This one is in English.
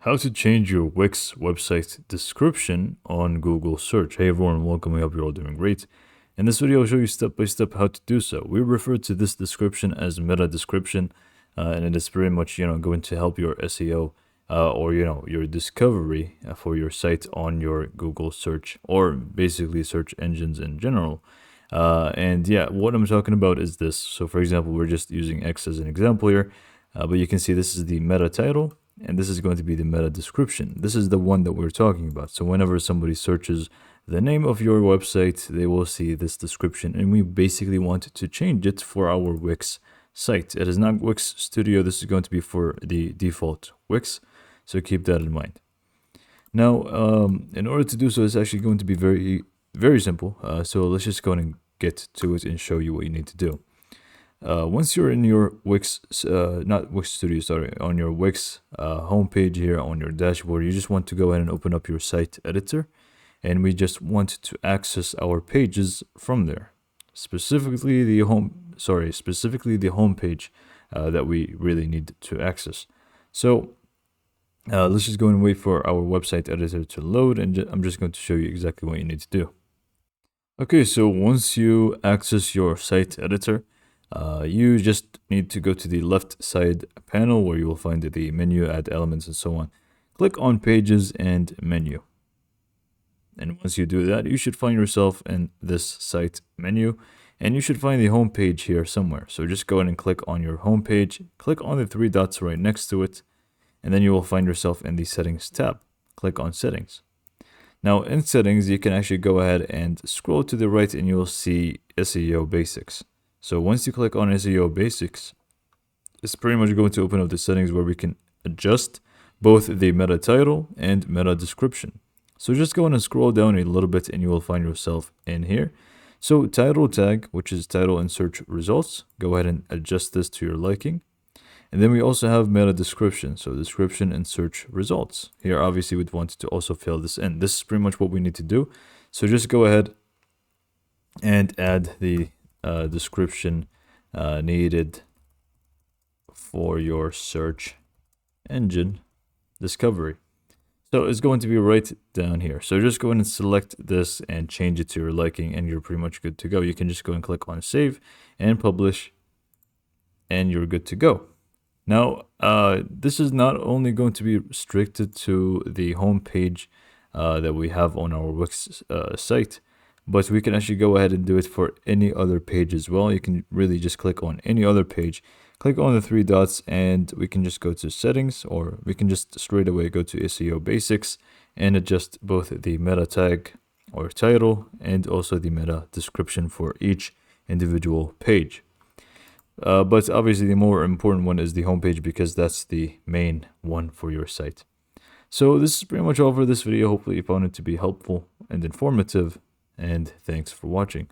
How to change your Wix website description on Google search. Hey everyone, welcome. I hope you're all doing great. In this video, I'll show you step by step how to do so. We refer to this description as meta description, and it is pretty much going to help your SEO or your discovery for your site on your Google search or basically search engines in general. And yeah, what I'm talking about is this. So for example, we're just using X as an example here, but you can see this is the meta title. And this is going to be the meta description. This is the one that we're talking about. So whenever somebody searches the name of your website, they will see this description. And we basically want to change it for our Wix site. It is not Wix Studio. This is going to be for the default Wix. So keep that in mind. Now, in order to do so, it's actually going to be very, very simple. So let's just go and get to it and show you what you need to do. Once you're in your Wix, not Wix Studio, sorry, on your Wix homepage here on your dashboard, you just want to go ahead and open up your site editor, and we just want to access our pages from there, specifically the home page that we really need to access. So let's just go and wait for our website editor to load, and I'm just going to show you exactly what you need to do. Okay, so once you access your site editor, you just need to go to the left side panel where you will find the menu, add elements, and so on. Click on pages and menu. And once you do that, you should find yourself in this site menu, and you should find the home page here somewhere. So just go ahead and click on your home page, click on the three dots right next to it, and then you will find yourself in the settings tab. Click on settings. Now in settings, you can actually go ahead and scroll to the right and you'll see SEO basics. So once you click on SEO basics, it's pretty much going to open up the settings where we can adjust both the meta title and meta description. So just go on and scroll down a little bit and you will find yourself in here. So title tag, which is title and search results, go ahead and adjust this to your liking. And then we also have meta description, so description and search results. Here obviously we'd want to also fill this in. This is pretty much what we need to do. So just go ahead and add the description needed for your search engine discovery. So it's going to be right down here. So just go ahead and select this and change it to your liking and you're pretty much good to go. You can just go and click on save and publish and you're good to go. Now, this is not only going to be restricted to the home page that we have on our Wix site, but we can actually go ahead and do it for any other page as well. You can really just click on any other page, click on the three dots, and we can just go to settings, or we can just straight away go to SEO basics and adjust both the meta tag or title and also the meta description for each individual page. But obviously the more important one is the homepage because that's the main one for your site. So this is pretty much all for this video. Hopefully you found it to be helpful and informative. And thanks for watching.